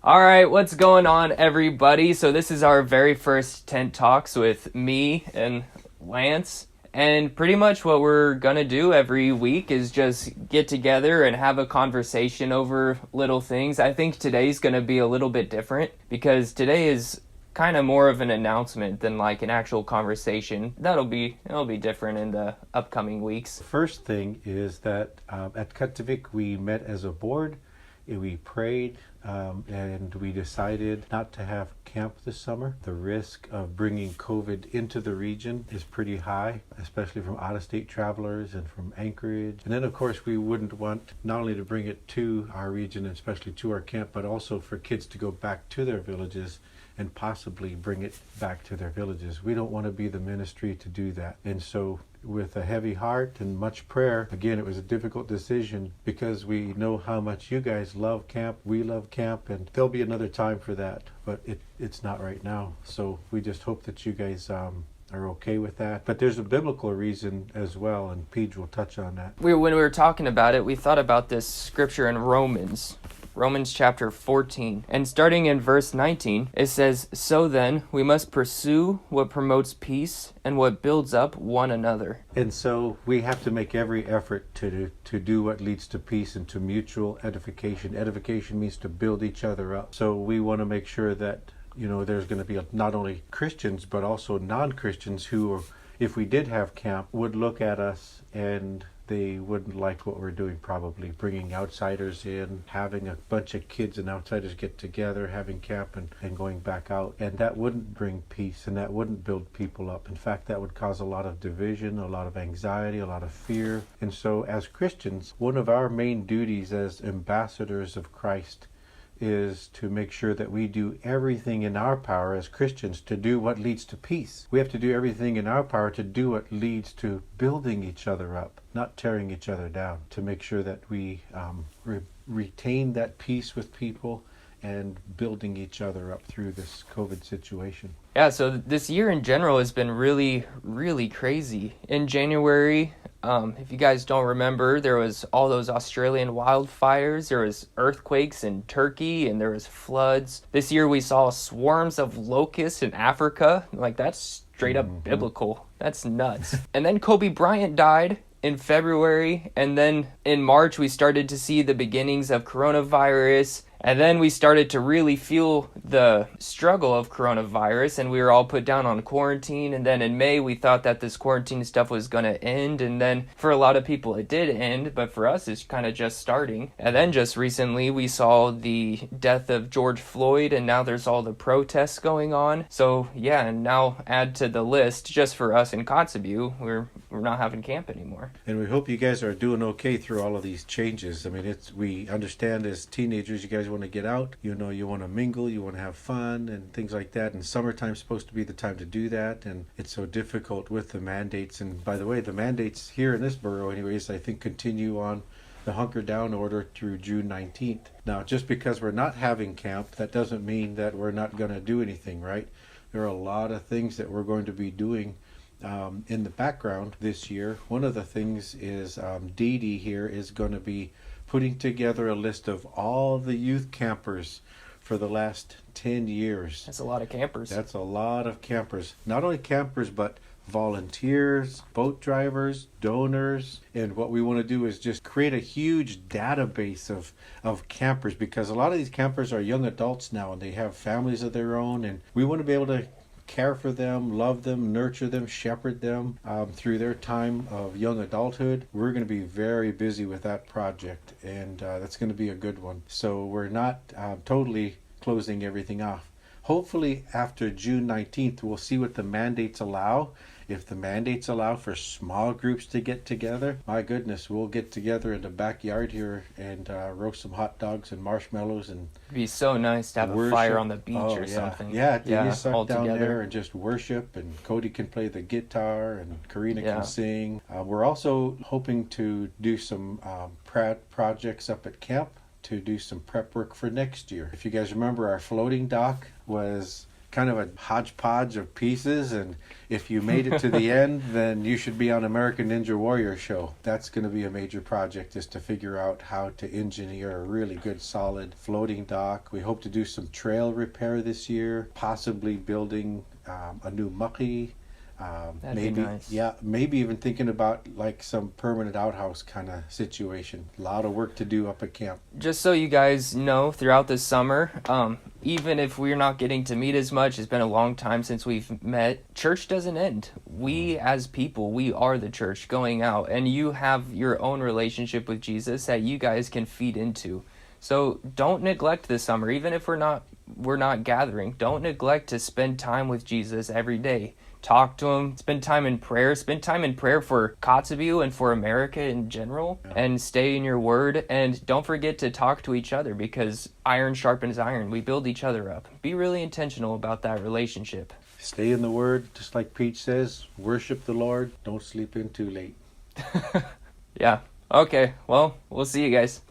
All right, what's going on, everybody? So this is our very first tent talks with me and Lance. And pretty much what we're gonna do every week is just get together and have a conversation over little things. I think today's gonna be a little bit different because today is kind of more of an announcement than like an actual conversation. It'll be different in the upcoming weeks. First thing is that at Kattivik we met as a board, we prayed, and we decided not to have camp this summer. The risk of bringing COVID into the region is pretty high, especially from out-of-state travelers and from Anchorage. And then of course we wouldn't want not only to bring it to our region, especially to our camp, but also for kids to go back to their villages and possibly bring it back to their villages. We don't want to be the ministry to do that. And so with a heavy heart and much prayer, again, it was a difficult decision because we know how much you guys love camp, we love camp, and there'll be another time for that, but it's not right now. So we just hope that you guys are okay with that. But there's a biblical reason as well, and Peej will touch on that. When we were talking about it, we thought about this scripture in Romans chapter 14. And starting in verse 19, it says, "So then, we must pursue what promotes peace and what builds up one another." And so we have to make every effort to do what leads to peace and to mutual edification. Edification means to build each other up. So we want to make sure that, there's going to be not only Christians, but also non-Christians who, if we did have camp, would look at us and they wouldn't like what we're doing, probably bringing outsiders in, having a bunch of kids and outsiders get together, having camp and going back out. And that wouldn't bring peace and that wouldn't build people up. In fact, that would cause a lot of division, a lot of anxiety, a lot of fear. And so as Christians, one of our main duties as ambassadors of Christ is to make sure that we do everything in our power as Christians to do what leads to peace. We have to do everything in our power to do what leads to building each other up, not tearing each other down, to make sure that we retain that peace with people and building each other up through this COVID situation. Yeah, so this year in general has been really, really crazy. In January, if you guys don't remember, there was all those Australian wildfires, there was earthquakes in Turkey, and there was floods. This year we saw swarms of locusts in Africa. Like, that's straight up biblical. That's nuts. And then Kobe Bryant died in February, and then in March we started to see the beginnings of coronavirus. And then we started to really feel the struggle of coronavirus, and we were all put down on quarantine. And then in May, we thought that this quarantine stuff was going to end. And then for a lot of people, it did end. But for us, it's kind of just starting. And then just recently, we saw the death of George Floyd, and now there's all the protests going on. So yeah, and now add to the list, just for us in Kotzebue, we're not having camp anymore. And we hope you guys are doing okay through all of these changes. I mean, we understand as teenagers, you guys want to get out, you want to mingle, you want to have fun and things like that, and summertime's supposed to be the time to do that, and it's so difficult with the mandates. And by the way, the mandates here in this borough anyways, I think continue on the hunker down order through June 19th. Now, just because we're not having camp, that doesn't mean that we're not going to do anything, right? There are a lot of things that we're going to be doing in the background this year. One of the things is Dee Dee here is going to be putting together a list of all the youth campers for the last 10 years. That's a lot of campers. That's a lot of campers. Not only campers, but volunteers, boat drivers, donors. And what we want to do is just create a huge database of campers, because a lot of these campers are young adults now and they have families of their own, and we want to be able to care for them, love them, nurture them, shepherd them through their time of young adulthood. We're going to be very busy with that project, and that's going to be a good one. So we're not totally closing everything off. Hopefully after June 19th, we'll see what the mandates allow. If the mandates allow for small groups to get together, my goodness, we'll get together in the backyard here and roast some hot dogs and marshmallows. And it'd be so nice to have a fire on the beach or something. Yeah, you suck all down together there and just worship, and Cody can play the guitar and Karina can sing. We're also hoping to do some projects up at camp to do some prep work for next year. If you guys remember, our floating dock was kind of a hodgepodge of pieces, and if you made it to the end, then you should be on American Ninja Warrior show. That's going to be a major project, is to figure out how to engineer a really good solid floating dock. We hope to do some trail repair this year, possibly building a new mucky. That'd Maybe, be nice. yeah, maybe even thinking about like some permanent outhouse kind of situation. A lot of work to do up at camp. Just so you guys know, throughout the summer, even if we're not getting to meet as much, it's been a long time since we've met, church doesn't end. We as people, we are the church going out, and you have your own relationship with Jesus that you guys can feed into. So don't neglect this summer, even if we're not gathering. Don't neglect to spend time with Jesus every day. Talk to him, spend time in prayer for Kattivik and for America in general, and stay in your word. And don't forget to talk to each other, because iron sharpens iron. We build each other up. Be really intentional about that relationship. Stay in the Word, just like Peej says. Worship the Lord. Don't sleep in too late. Yeah. Okay. Well, we'll see you guys.